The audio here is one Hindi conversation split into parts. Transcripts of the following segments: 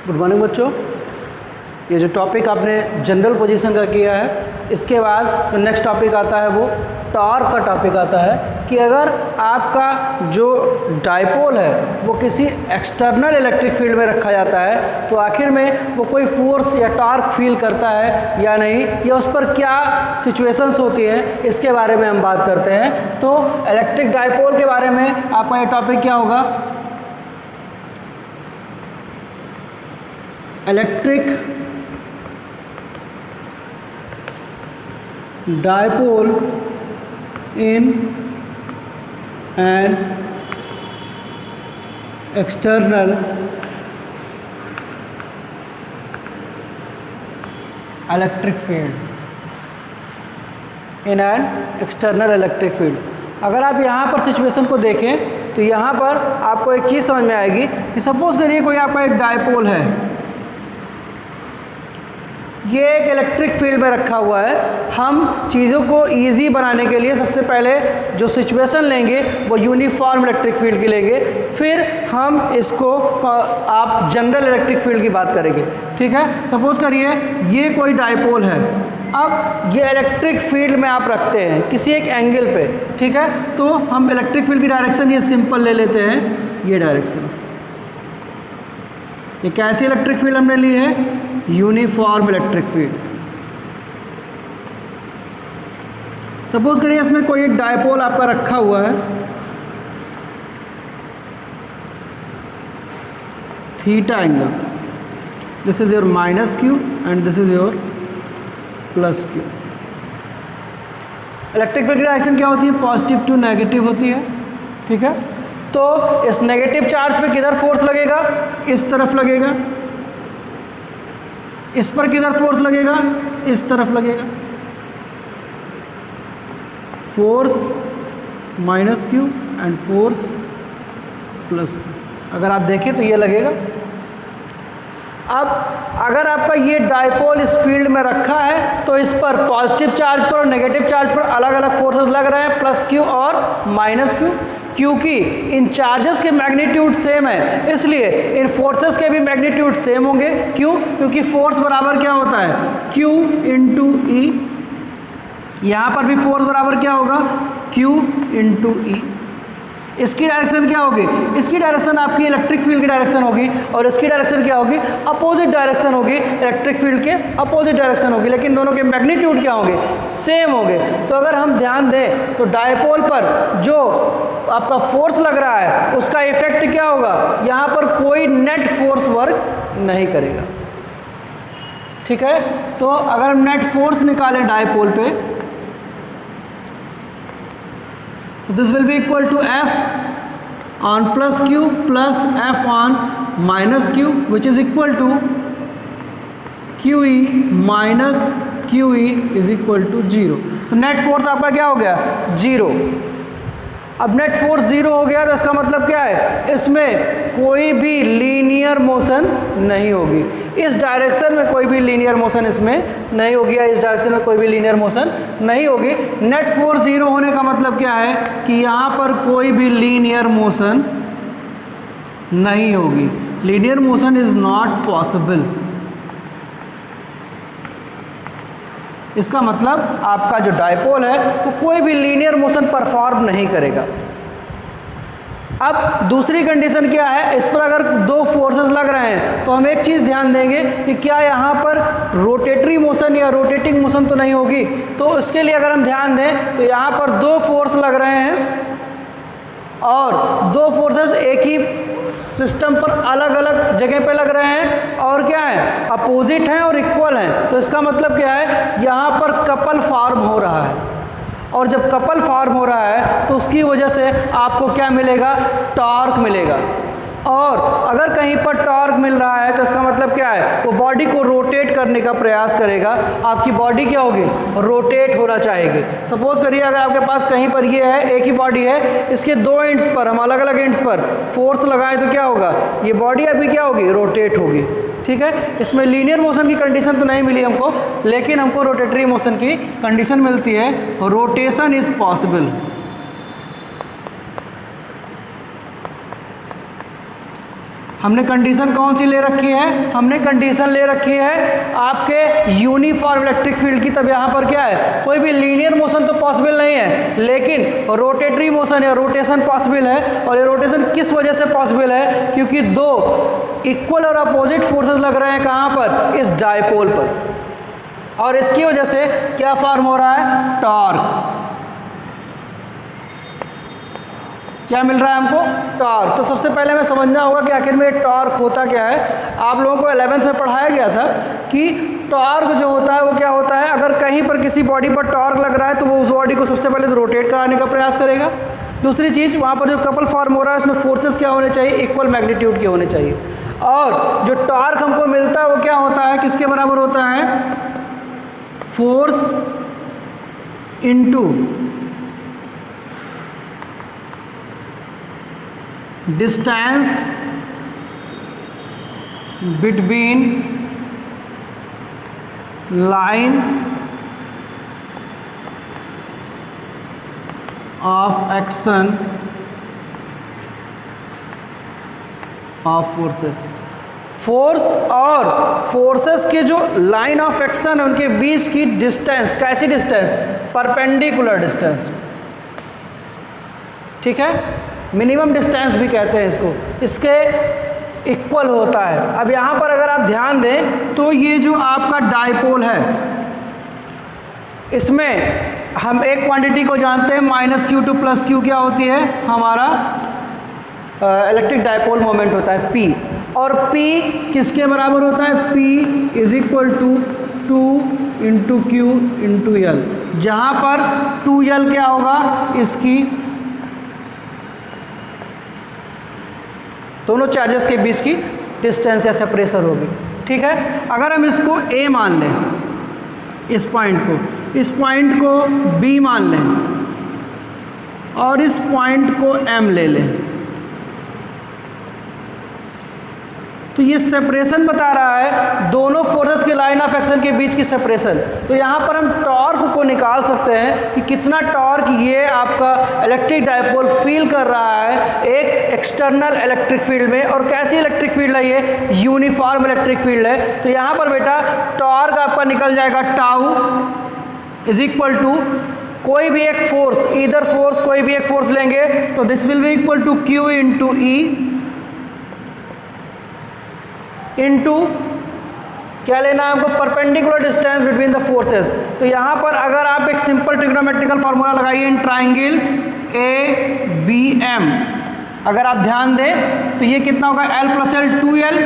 गुड मॉर्निंग बच्चों। ये जो टॉपिक आपने जनरल पोजीशन का किया है, इसके बाद जो नेक्स्ट टॉपिक आता है वो टॉर्क का टॉपिक आता है कि अगर आपका जो डायपोल है वो किसी एक्सटर्नल इलेक्ट्रिक फील्ड में रखा जाता है तो आखिर में वो कोई फोर्स या टॉर्क फील करता है या नहीं, या उस पर क्या सिचुएशंस होती हैं, इसके बारे में हम बात करते हैं। तो इलेक्ट्रिक डायपोल के बारे में आपका ये टॉपिक क्या होगा? Electric dipole in an external electric field, in an external electric field. अगर आप यहाँ पर सिचुएशन को देखें तो यहाँ पर आपको एक चीज़ समझ में आएगी कि सपोज करिए कोई आपका एक डायपोल है, ये एक इलेक्ट्रिक फील्ड में रखा हुआ है। हम चीज़ों को इजी बनाने के लिए सबसे पहले जो सिचुएशन लेंगे वो यूनिफॉर्म इलेक्ट्रिक फील्ड की लेंगे, फिर हम इसको आप जनरल इलेक्ट्रिक फील्ड की बात करेंगे। ठीक है, सपोज करिए ये कोई डायपोल है, अब ये इलेक्ट्रिक फील्ड में आप रखते हैं किसी एक एंगल पे। ठीक है, तो हम इलेक्ट्रिक फील्ड की डायरेक्शन ये सिंपल ले लेते हैं, ये डायरेक्शन। ये कैसी इलेक्ट्रिक फील्ड हमने ली है? Uniform electric field. सपोज करिए इसमें कोई एक डायपोल आपका रखा हुआ है, theta angle. This is your minus Q and this is your plus Q. Electric field की डायरेक्शन क्या होती है? पॉजिटिव टू नेगेटिव होती है। ठीक है, तो इस नेगेटिव चार्ज पे किधर फोर्स लगेगा? इस तरफ लगेगा। इस पर किधर फोर्स लगेगा? इस तरफ लगेगा। Force minus Q and force plus Q. अगर आप देखें तो ये लगेगा। अब अगर आपका ये डायपोल इस फील्ड में रखा है तो इस पर पॉजिटिव चार्ज पर और नेगेटिव चार्ज पर अलग अलग फोर्सेस लग रहे हैं, प्लस क्यू और माइनस क्यू। क्योंकि इन चार्जेस के मैग्नीट्यूड सेम है, इसलिए इन फोर्सेस के भी मैग्नीट्यूड सेम होंगे। क्यों? क्योंकि फोर्स बराबर क्या होता है? Q इंटू ई। यहाँ पर भी फोर्स बराबर क्या होगा? Q इंटू ई। इसकी डायरेक्शन क्या होगी? इसकी डायरेक्शन आपकी इलेक्ट्रिक फील्ड की डायरेक्शन होगी, और इसकी डायरेक्शन क्या होगी? अपोजिट डायरेक्शन होगी, इलेक्ट्रिक फील्ड के अपोजिट डायरेक्शन होगी, लेकिन दोनों के मैग्नीट्यूड क्या होंगे? सेम होंगे। तो अगर हम ध्यान दें तो डायपोल पर जो आपका फोर्स लग रहा है उसका इफेक्ट क्या होगा? यहाँ पर कोई नेट फोर्स वर्क नहीं करेगा। ठीक है, तो अगर हम नेट फोर्स निकालें डायपोल पे तो this will be equal to F on plus q प्लस F on minus q, which is equal to QE minus QE is equal to 0। तो नेट फोर्स आपका क्या हो गया? 0। अब नेट फोर्स 0 हो गया तो इसका मतलब क्या है? इसमें कोई भी लीनियर मोशन नहीं होगी। इस डायरेक्शन में कोई भी लीनियर मोशन इसमें नहीं होगी, या इस डायरेक्शन में कोई भी लीनियर मोशन नहीं होगी। नेट फोर्स 0 होने का मतलब क्या है? कि यहाँ पर कोई भी लीनियर मोशन नहीं होगी। Linear motion is not possible. इसका मतलब आपका जो डायपोल है वो कोई भी लीनियर मोशन परफॉर्म नहीं करेगा। अब दूसरी कंडीशन क्या है? इस पर अगर दो फोर्सेस लग रहे हैं तो हम एक चीज़ ध्यान देंगे कि क्या यहाँ पर रोटेटरी मोशन या रोटेटिंग मोशन तो नहीं होगी। तो उसके लिए अगर हम ध्यान दें तो यहाँ पर दो फोर्स लग रहे हैं और दो फोर्सेस एक ही सिस्टम पर अलग अलग जगह पे लग रहे हैं, और क्या है? अपोजिट हैं और इक्वल हैं। तो इसका मतलब क्या है? यहाँ पर कपल फॉर्म हो रहा है, और जब कपल फॉर्म हो रहा है तो उसकी वजह से आपको क्या मिलेगा? टॉर्क मिलेगा। और अगर कहीं पर टॉर्क मिल रहा है तो इसका मतलब क्या है? वो बॉडी को रोटेट करने का प्रयास करेगा। आपकी बॉडी क्या होगी? रोटेट होना चाहेगी। सपोज करिए अगर आपके पास कहीं पर ये है, एक ही बॉडी है, इसके दो एंड्स पर हम अलग अलग एंड्स पर फोर्स लगाएं तो क्या होगा? ये बॉडी अभी क्या होगी? रोटेट होगी। ठीक है, इसमें लीनियर मोशन की कंडीशन तो नहीं मिली हमको, लेकिन हमको रोटेटरी मोशन की कंडीशन मिलती है। Rotation is possible. हमने कंडीशन कौन सी ले रखी है? हमने कंडीशन ले रखी है आपके यूनिफॉर्म इलेक्ट्रिक फील्ड की। तब यहाँ पर क्या है, कोई भी लीनियर मोशन तो पॉसिबल नहीं है, लेकिन रोटेटरी मोशन या रोटेशन पॉसिबल है। और ये रोटेशन किस वजह से पॉसिबल है? क्योंकि दो इक्वल और अपोजिट फोर्सेस लग रहे हैं कहाँ पर? इस डायपोल पर, और इसकी वजह से क्या फॉर्म हो रहा है? टॉर्क। क्या मिल रहा है हमको? टॉर्क। तो सबसे पहले हमें समझना होगा कि आखिर में टॉर्क होता क्या है। आप लोगों को 11th में पढ़ाया गया था कि टॉर्क जो होता है वो क्या होता है, अगर कहीं पर किसी बॉडी पर टॉर्क लग रहा है तो वो उस बॉडी को सबसे पहले तो रोटेट कराने का प्रयास करेगा। दूसरी चीज़, वहाँ पर जो कपल फॉर्म हो रहा है उसमें फोर्सेस क्या होने चाहिए? इक्वल मैग्नीट्यूड के होने चाहिए। और जो टॉर्क हमको मिलता है वो क्या होता है? किसके बराबर होता है? Force into distance between line of action of forces. Force और फोर्सेस के जो लाइन ऑफ एक्शन है उनके बीच की डिस्टेंस, कैसी डिस्टेंस? Perpendicular distance. ठीक है, मिनिमम डिस्टेंस भी कहते हैं इसको, इसके इक्वल होता है। अब यहाँ पर अगर आप ध्यान दें तो ये जो आपका डायपोल है इसमें हम एक क्वांटिटी को जानते हैं -q टू +q क्या होती है? हमारा इलेक्ट्रिक डायपोल मोमेंट होता है P। और P किसके बराबर होता है? P is equal to 2 into Q into L, जहाँ पर 2L क्या होगा? इसकी दोनों चार्जेस के बीच की डिस्टेंस या सेपरेशन होगी। ठीक है, अगर हम इसको A मान लें, इस पॉइंट को B मान लें और इस पॉइंट को M ले लें, तो ये सेपरेशन बता रहा है दोनों फोर्सेस के लाइन ऑफ एक्शन के बीच की सेपरेशन। तो यहाँ पर हम टॉर्क को निकाल सकते हैं कि कितना टॉर्क ये आपका इलेक्ट्रिक डायपोल फील कर रहा है एक एक्सटर्नल इलेक्ट्रिक फील्ड में। और कैसी इलेक्ट्रिक फील्ड है ये? यूनिफॉर्म इलेक्ट्रिक फील्ड है। तो यहाँ पर बेटा टॉर्क आपका निकल जाएगा टाउ इज इक्वल टू कोई भी एक फोर्स, ईदर फोर्स, कोई भी एक फोर्स लेंगे तो this will be equal to Q into E into क्या लेना है हमको? Perpendicular distance between the forces. तो यहाँ पर अगर आप एक सिंपल ट्रिग्नोमेट्रिकल फार्मूला लगाइए इन ट्राइंगल ABM, अगर आप ध्यान दें तो ये कितना होगा? L + L 2L।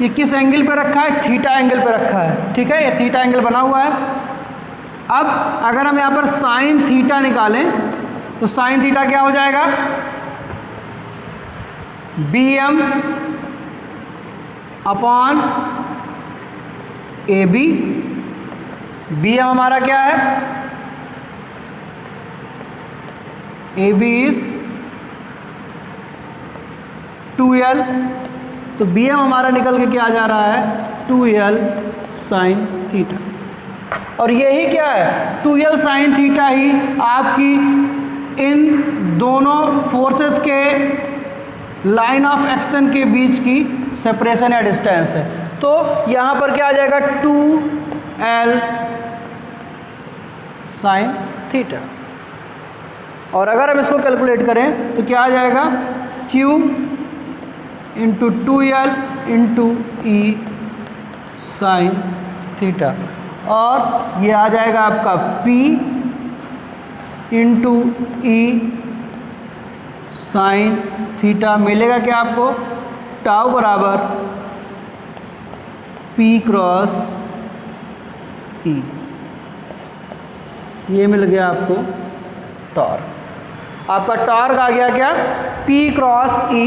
ये किस एंगल पे रखा है? थीटा एंगल पे रखा है। ठीक है, ये थीटा एंगल बना हुआ है। अब अगर हम यहाँ पर साइन थीटा निकालें तो साइन थीटा क्या हो जाएगा? BM upon AB। BM हमारा क्या है? AB इज 2L, तो BM हमारा निकल के क्या जा रहा है? 2L sign theta. और यही क्या है? 2L साइन थीटा ही आपकी इन दोनों फोर्सेस के लाइन ऑफ एक्शन के बीच की सेपरेशन या डिस्टेंस है। तो यहाँ पर क्या आ जाएगा? 2L sign theta. और अगर हम इसको कैलकुलेट करें तो क्या आ जाएगा? Q into 2L into E sign theta. और ये आ जाएगा आपका P into E sine theta. मिलेगा क्या आपको? टाउ बराबर P क्रॉस E। ये मिल गया आपको टॉर्क। आपका टॉर्क आ गया क्या? P cross E।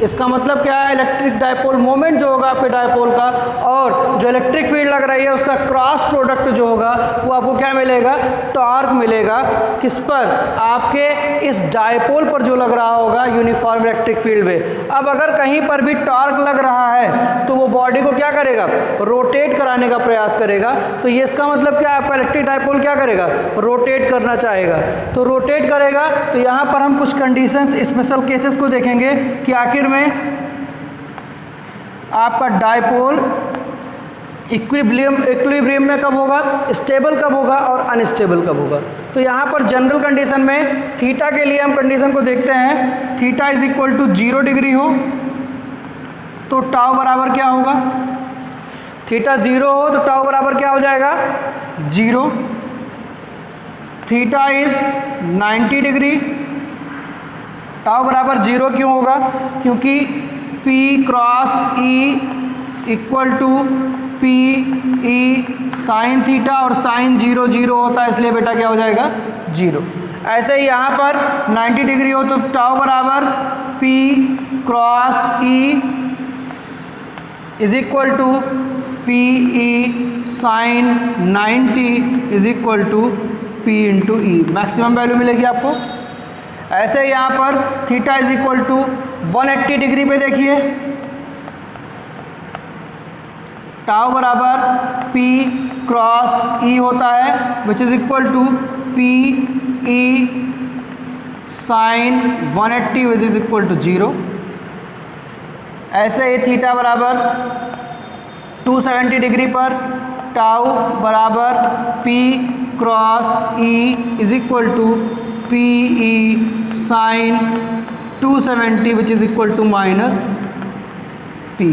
इसका मतलब क्या है? इलेक्ट्रिक डायपोल मोमेंट जो होगा आपके डायपोल का और जो इलेक्ट्रिक फील्ड लग रही है उसका क्रॉस प्रोडक्ट जो होगा वो आपको क्या मिलेगा? टॉर्क मिलेगा। किस पर? आपके इस डायपोल पर जो लग रहा होगा यूनिफॉर्म इलेक्ट्रिक फील्ड में। अब अगर कहीं पर भी टॉर्क लग रहा है तो वो बॉडी को क्या करेगा? रोटेट कराने का प्रयास करेगा। तो ये इसका मतलब क्या है? आपका इलेक्ट्रिक डायपोल क्या करेगा? रोटेट करना चाहेगा। तो रोटेट करेगा तो यहाँ पर हम कुछ कंडीशंस, स्पेशल केसेस को देखेंगे कि आखिर में आपका डायपोल इक्विलिब्रियम में कब होगा, स्टेबल कब होगा और अनस्टेबल कब होगा। तो यहाँ पर जनरल कंडीशन में थीटा के लिए हम कंडीशन को देखते हैं, theta is equal to 0 degree हो तो टाउ बराबर क्या होगा, थीटा 0 हो तो टाउ बराबर क्या हो जाएगा 0। थीटा इज 90 डिग्री, टाउ बराबर 0 क्यों होगा, क्योंकि P cross E equal to P E sine theta और साइन 0 0 होता है, इसलिए बेटा क्या हो जाएगा 0। ऐसे ही यहाँ पर 90 डिग्री हो तो टाउ बराबर P cross E is equal to P E sine 90 is equal to P into E, maximum value मिलेगी आपको। ऐसे ही यहाँ पर theta is equal to 180 degree पे देखिए, टाउ बराबर P क्रॉस E होता है which is equal to P E sine 180 which is equal to 0। ऐसे ही थीटा बराबर 270 डिग्री पर टाउ बराबर P cross E is equal to P E sine 270 which is equal to minus P।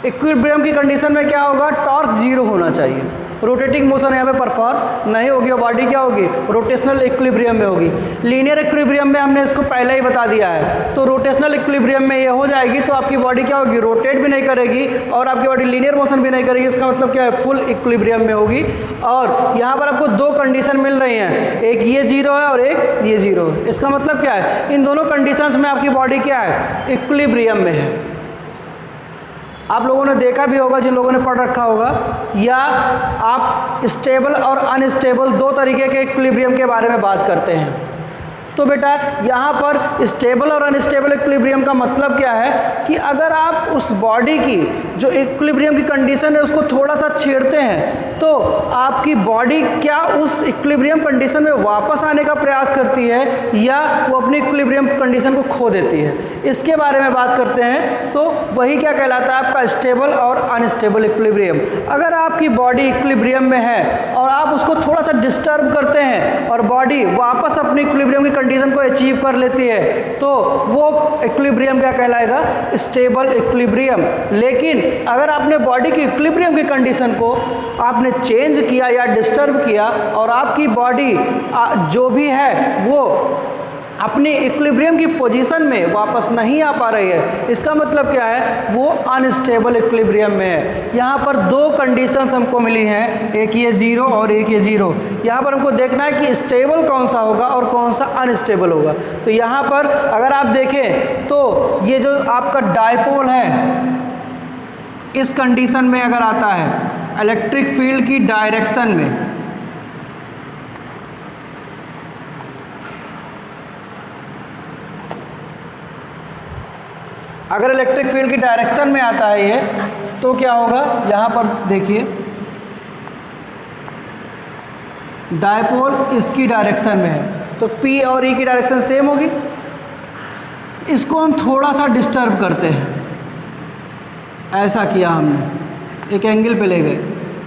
Equilibrium की कंडीशन में क्या होगा, टॉर्क 0 होना चाहिए, रोटेटिंग मोशन यहाँ पे परफॉर्म नहीं होगी और बॉडी क्या होगी, रोटेशनल इक्विलिब्रियम में होगी। लीनियर इक्विलिब्रियम में हमने इसको पहले ही बता दिया है, तो रोटेशनल इक्विलिब्रियम में ये हो जाएगी तो आपकी बॉडी क्या होगी, रोटेट भी नहीं करेगी और आपकी बॉडी लीनियर मोशन भी नहीं करेगी। इसका मतलब क्या है, फुल इक्विलिब्रियम में होगी। और यहाँ पर आपको दो कंडीशन मिल रही हैं, एक ये 0 है और एक ये 0 है। इसका मतलब क्या है, इन दोनों कंडीशंस में आपकी बॉडी क्या है, इक्विलिब्रियम में है। आप लोगों ने देखा भी होगा, जिन लोगों ने पढ़ रखा होगा, या आप स्टेबल और अनस्टेबल दो तरीके के इक्विलिब्रियम के बारे में बात करते हैं। तो बेटा यहाँ पर स्टेबल और अनस्टेबल इक्विलिब्रियम का मतलब क्या है कि अगर आप उस बॉडी की जो इक्विलिब्रियम की कंडीशन है उसको थोड़ा सा छेड़ते हैं तो आपकी बॉडी क्या उस इक्विलिब्रियम कंडीशन में वापस आने का प्रयास करती है या वो अपनी इक्विलिब्रियम कंडीशन को खो देती है, इसके बारे में बात करते हैं। तो वही क्या कहलाता है, आपका स्टेबल और अनस्टेबल इक्विलिब्रियम। अगर आपकी बॉडी इक्विलिब्रियम में है और आप उसको थोड़ा सा डिस्टर्ब करते हैं और बॉडी वापस अपनी इक्विलिब्रियम की कंडीशन को अचीव कर लेती है तो वो इक्विलिब्रियम क्या कहलाएगा, स्टेबल इक्विलिब्रियम। लेकिन अगर आपने बॉडी की इक्विलिब्रियम की कंडीशन को आपने चेंज किया या डिस्टर्ब किया और आपकी बॉडी जो भी है वो अपनी इक्विलिब्रियम की पोजीशन में वापस नहीं आ पा रही है, इसका मतलब क्या है, वो अनस्टेबल इक्विलिब्रियम में है। यहाँ पर दो कंडीशंस हमको मिली हैं, एक ये 0 और एक ये 0। यहाँ पर हमको देखना है कि स्टेबल कौन सा होगा और कौन सा अनस्टेबल होगा। तो यहाँ पर अगर आप देखें तो ये जो आपका डायपोल है इस कंडीशन में अगर आता है इलेक्ट्रिक फील्ड की डायरेक्शन में, अगर इलेक्ट्रिक फील्ड की डायरेक्शन में आता है ये, तो क्या होगा, यहाँ पर देखिए डायपोल इसकी डायरेक्शन में है तो P और E की डायरेक्शन सेम होगी। इसको हम थोड़ा सा डिस्टर्ब करते हैं, ऐसा किया हमने, एक एंगल पे ले गए,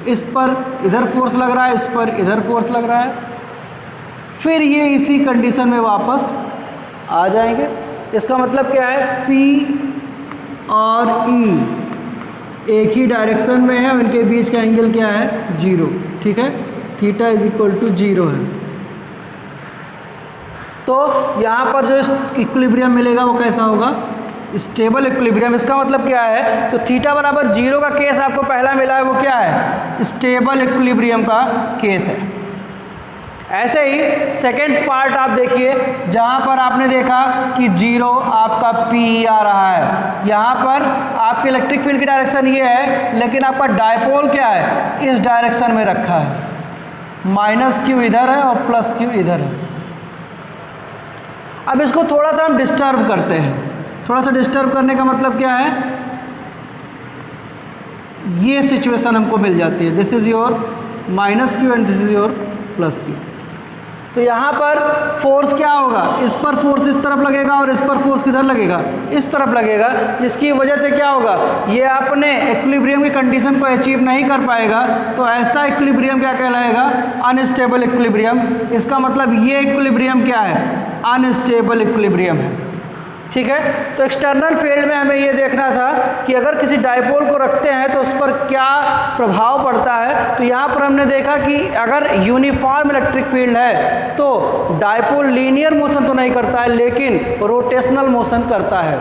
इस पर इधर फोर्स लग रहा है, इस पर इधर फोर्स लग रहा है, फिर ये इसी कंडीशन में वापस आ जाएंगे। इसका मतलब क्या है, P और E एक ही डायरेक्शन में है, उनके बीच का एंगल क्या है, 0। ठीक है, थीटा इज इक्वल टू 0 है। तो यहाँ पर जो इक्विलिब्रियम मिलेगा वो कैसा होगा, स्टेबल इक्विलिब्रियम। इसका मतलब क्या है, तो थीटा बराबर 0 का केस आपको पहला मिला है, वो क्या है, स्टेबल इक्विलिब्रियम का केस है। ऐसे ही सेकेंड पार्ट आप देखिए, जहाँ पर आपने देखा कि 0 आपका P आ रहा है, यहाँ पर आपके इलेक्ट्रिक फील्ड की डायरेक्शन ये है, लेकिन आपका डायपोल क्या है, इस डायरेक्शन में रखा है, -q इधर है और +q इधर है। अब इसको थोड़ा सा हम डिस्टर्ब करते हैं। थोड़ा सा डिस्टर्ब करने का मतलब क्या है, ये सिचुएशन हमको मिल जाती है, this is your -q and this is your +q। तो यहाँ पर फोर्स क्या होगा, इस पर फोर्स इस तरफ लगेगा और इस पर फोर्स किधर लगेगा, इस तरफ लगेगा, जिसकी वजह से क्या होगा, ये अपने इक्विलिब्रियम की कंडीशन को अचीव नहीं कर पाएगा। तो ऐसा इक्विलिब्रियम क्या कहलाएगा, अनस्टेबल इक्विलिब्रियम। इसका मतलब ये इक्विलिब्रियम क्या है, अनस्टेबल इक्विलिब्रियम है। ठीक है, तो एक्सटर्नल फील्ड में हमें ये देखना था कि अगर किसी डायपोल को रखते हैं तो उस पर क्या प्रभाव पड़ता है। तो यहाँ पर हमने देखा कि अगर यूनिफॉर्म इलेक्ट्रिक फील्ड है तो डायपोल लीनियर मोशन तो नहीं करता है लेकिन रोटेशनल मोशन करता है।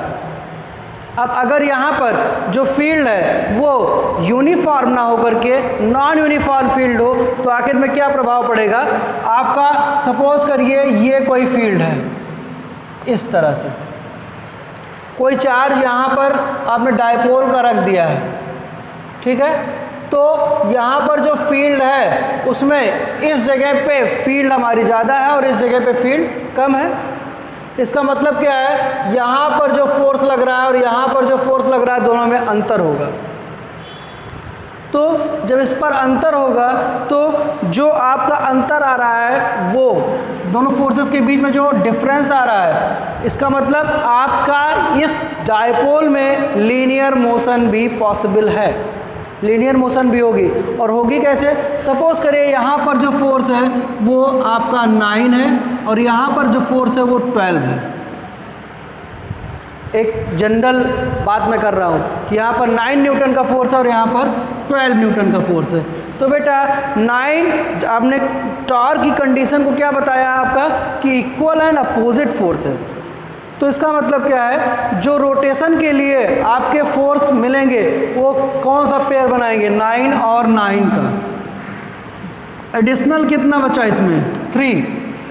अब अगर यहाँ पर जो फील्ड है वो यूनिफॉर्म ना होकर के नॉन यूनिफॉर्म फील्ड हो तो आखिर में क्या प्रभाव पड़ेगा आपका, सपोज करिए ये कोई फील्ड है, इस तरह से कोई चार्ज यहाँ पर आपने डायपोल का रख दिया है, ठीक है, तो यहाँ पर जो फील्ड है उसमें इस जगह पे फील्ड हमारी ज़्यादा है और इस जगह पे फील्ड कम है। इसका मतलब क्या है, यहाँ पर जो फोर्स लग रहा है और यहाँ पर जो फोर्स लग रहा है दोनों में अंतर होगा। तो जब इस पर अंतर होगा तो जो आपका अंतर आ रहा है वो दोनों फोर्सेस के बीच में जो डिफरेंस आ रहा है, इसका मतलब आपका इस डायपोल में लीनियर मोशन भी पॉसिबल है, लीनियर मोशन भी होगी। और होगी कैसे, सपोज करिए यहाँ पर जो फोर्स है वो आपका 9 है और यहाँ पर जो फोर्स है वो 12 है। एक जनरल बात मैं कर रहा हूँ कि यहाँ पर 9 न्यूटन का फोर्स है और यहाँ पर 12 न्यूटन का फोर्स है। तो बेटा 9 आपने टॉर्क की कंडीशन को क्या बताया आपका कि इक्वल एंड अपोजिट फोर्सेस। तो इसका मतलब क्या है, जो रोटेशन के लिए आपके फोर्स मिलेंगे वो कौन सा पेयर बनाएंगे, 9 और 9 का। एडिशनल कितना बचा इसमें, 3।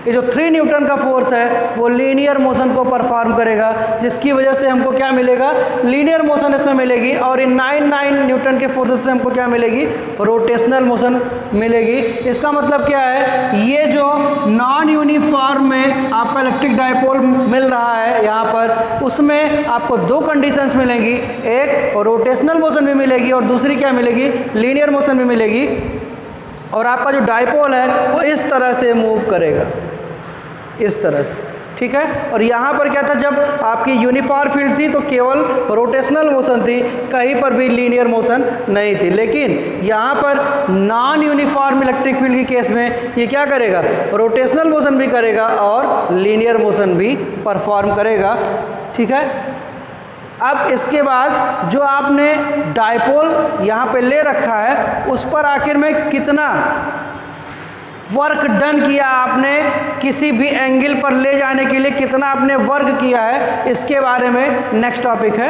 ये जो 3 न्यूटन का फोर्स है वो लीनियर मोशन को परफॉर्म करेगा, जिसकी वजह से हमको क्या मिलेगा, लीनियर मोशन इसमें मिलेगी। और इन 9 न्यूटन के फोर्सेस से हमको क्या मिलेगी, रोटेशनल मोशन मिलेगी। इसका मतलब क्या है, ये जो नॉन यूनिफॉर्म में आपका इलेक्ट्रिक डायपोल मिल रहा है यहाँ पर, उसमें आपको 2 कंडीशंस मिलेंगी, एक रोटेशनल मोशन भी मिलेगी और दूसरी क्या मिलेगी, लीनियर मोशन भी मिलेगी। और आपका जो डायपोल है वो इस तरह से मूव करेगा, इस तरह से, ठीक है। और यहाँ पर क्या था, जब आपकी यूनिफॉर्म फील्ड थी तो केवल रोटेशनल मोशन थी, कहीं पर भी लीनियर मोशन नहीं थी। लेकिन यहाँ पर नॉन यूनिफॉर्म इलेक्ट्रिक फील्ड की केस में ये क्या करेगा, रोटेशनल मोशन भी करेगा और लीनियर मोशन भी परफॉर्म करेगा, ठीक है। अब इसके बाद जो आपने डायपोल यहाँ पे ले रखा है उस पर आखिर में कितना वर्क डन किया आपने, किसी भी एंगल पर ले जाने के लिए कितना आपने वर्क किया है, इसके बारे में नेक्स्ट टॉपिक है।